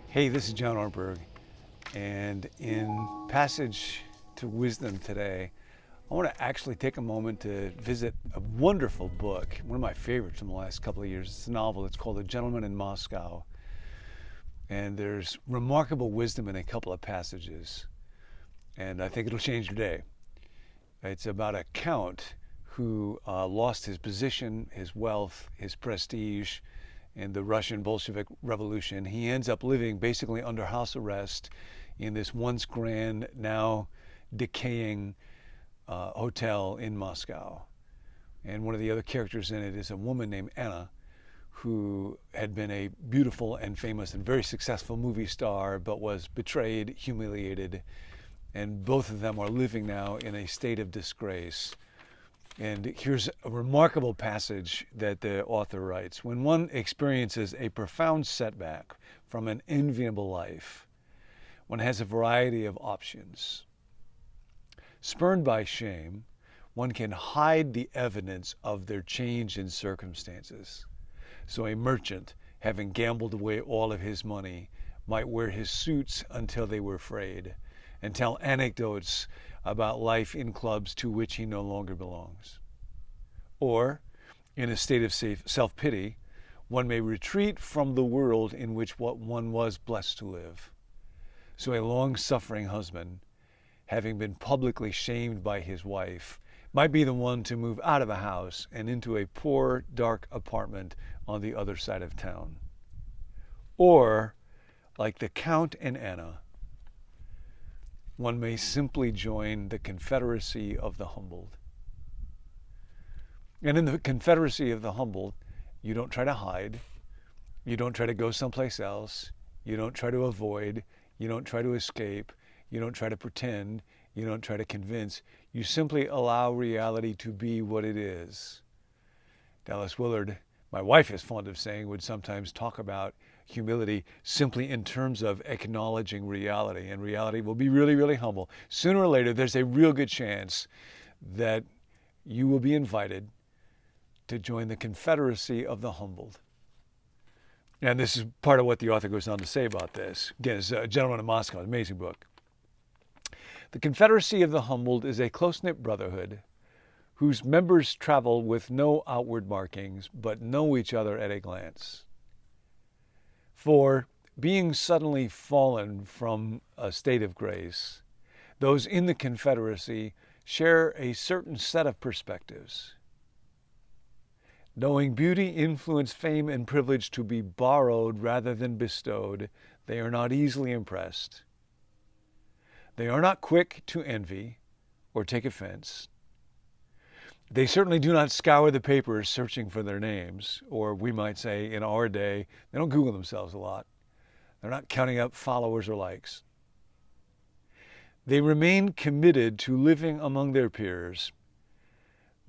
Hey, this is John Ortberg, and in Passage to Wisdom today, I want to actually take a moment to visit a wonderful book, one of my favorites from the last couple of years. It's a novel. It's called A Gentleman in Moscow, and there's remarkable wisdom in a couple of passages, and I think it'll change your day. It's about a count who lost his position, his wealth, his prestige, in the Russian Bolshevik Revolution. He ends up living basically under house arrest in this once grand, now decaying hotel in Moscow. And one of the other characters in it is a woman named Anna, who had been a beautiful and famous and very successful movie star, but was betrayed, humiliated, and both of them are living now in a state of disgrace. And here's a remarkable passage that the author writes. When one experiences a profound setback from an enviable life, one has a variety of options. Spurned by shame, one can hide the evidence of their change in circumstances. So a merchant, having gambled away all of his money, might wear his suits until they were frayed, and tell anecdotes about life in clubs to which he no longer belongs. Or, in a state of self-pity, one may retreat from the world in which one was blessed to live. So a long-suffering husband, having been publicly shamed by his wife, might be the one to move out of a house and into a poor, dark apartment on the other side of town. Or, like the Count and Anna, one may simply join the Confederacy of the Humbled. And in the Confederacy of the Humbled, you don't try to hide, you don't try to go someplace else, you don't try to avoid, you don't try to escape, you don't try to pretend, you don't try to convince, you simply allow reality to be what it is. Dallas Willard, my wife is fond of saying, would sometimes talk about humility simply in terms of acknowledging reality, and reality will be really, really humble. Sooner or later, there's a real good chance that you will be invited to join the Confederacy of the Humbled. And this is part of what the author goes on to say about this. Again, it's A Gentleman in Moscow, an amazing book. The Confederacy of the Humbled is a close-knit brotherhood whose members travel with no outward markings, but know each other at a glance. For, being suddenly fallen from a state of grace, those in the Confederacy share a certain set of perspectives. Knowing beauty, influence, fame, and privilege to be borrowed rather than bestowed, they are not easily impressed. They are not quick to envy or take offense. They certainly do not scour the papers searching for their names, or we might say in our day, they don't Google themselves a lot. They're not counting up followers or likes. They remain committed to living among their peers,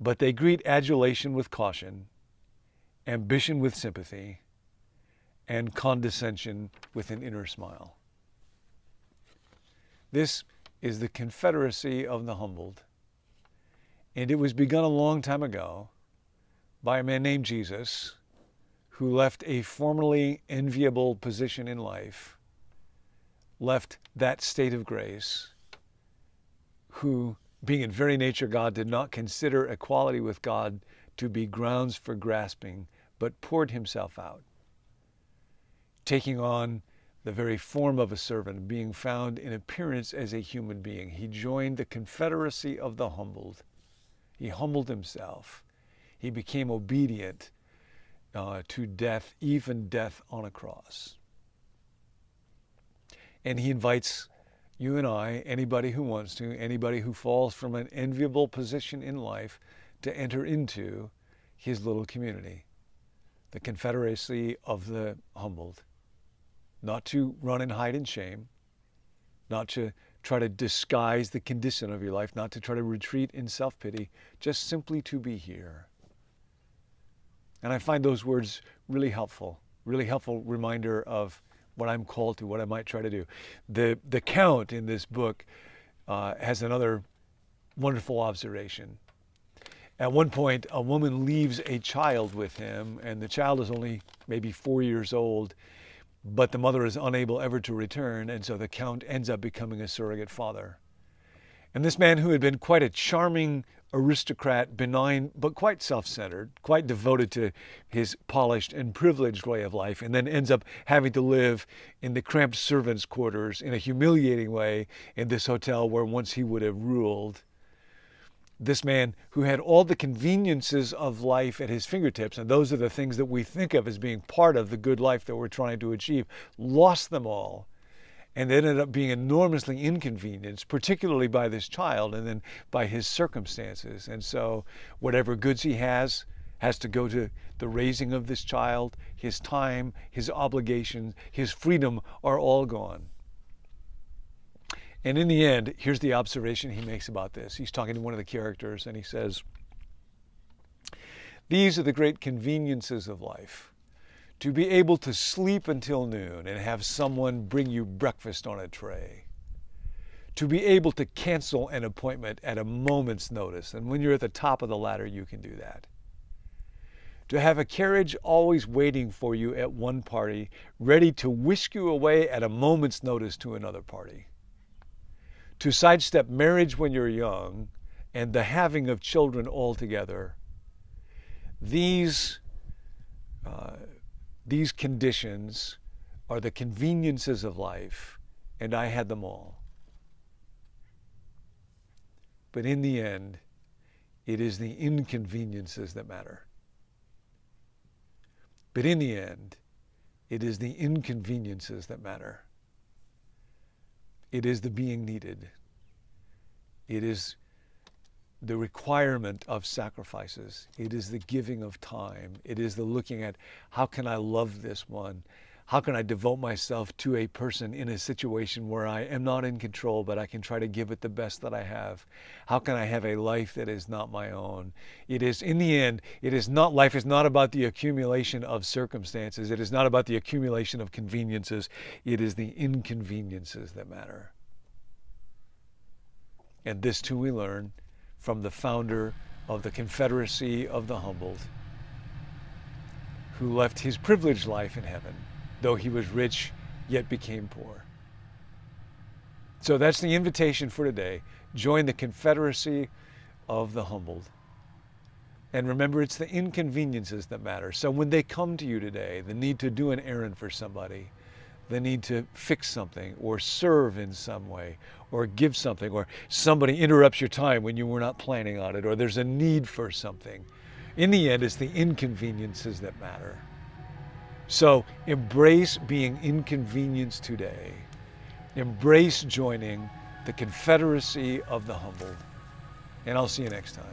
but they greet adulation with caution, ambition with sympathy, and condescension with an inner smile. This is the Confederacy of the Humbled. And it was begun a long time ago by a man named Jesus, who left a formerly enviable position in life, left that state of grace, who, being in very nature God, did not consider equality with God to be grounds for grasping, but poured himself out, taking on the very form of a servant, being found in appearance as a human being. He joined the Confederacy of the Humbled. He humbled himself. He became obedient to death, even death on a cross. And he invites you and I, anybody who wants to, anybody who falls from an enviable position in life, to enter into his little community, the Confederacy of the Humbled. Not to run and hide in shame, not to try to disguise the condition of your life, not to try to retreat in self-pity, just simply to be here. And I find those words really helpful reminder of what I'm called to, what I might try to do. The Count in this book has another wonderful observation. At one point, a woman leaves a child with him, and the child is only maybe 4 years old, but the mother is unable ever to return, and so the Count ends up becoming a surrogate father. And this man, who had been quite a charming aristocrat, benign, but quite self-centered, quite devoted to his polished and privileged way of life, and then ends up having to live in the cramped servants' quarters in a humiliating way in this hotel where once he would have ruled. This man, who had all the conveniences of life at his fingertips, and those are the things that we think of as being part of the good life that we're trying to achieve, lost them all, and ended up being enormously inconvenienced, particularly by this child and then by his circumstances. And so whatever goods he has to go to the raising of this child. His time, his obligations, his freedom are all gone. And in the end, here's the observation he makes about this. He's talking to one of the characters, and he says, "These are the great conveniences of life. To be able to sleep until noon and have someone bring you breakfast on a tray. To be able to cancel an appointment at a moment's notice. And when you're at the top of the ladder, you can do that. To have a carriage always waiting for you at one party, ready to whisk you away at a moment's notice to another party. To sidestep marriage when you're young and the having of children altogether. These conditions are the conveniences of life, and I had them all. But in the end, it is the inconveniences that matter. But in the end, it is the inconveniences that matter. It is the being needed. It is the requirement of sacrifices. It is the giving of time. It is the looking at, how can I love this one? How can I devote myself to a person in a situation where I am not in control, but I can try to give it the best that I have? How can I have a life that is not my own? It is, in the end, life is not about the accumulation of circumstances. It is not about the accumulation of conveniences. It is the inconveniences that matter. And this too we learn from the founder of the Confederacy of the Humbled, who left his privileged life in heaven, though he was rich, yet became poor. So that's the invitation for today. Join the Confederacy of the Humbled. And remember, it's the inconveniences that matter. So when they come to you today, the need to do an errand for somebody, the need to fix something or serve in some way or give something, or somebody interrupts your time when you were not planning on it, or there's a need for something. In the end, it's the inconveniences that matter. So embrace being inconvenienced today. Embrace joining the Confederacy of the Humbled. And I'll see you next time.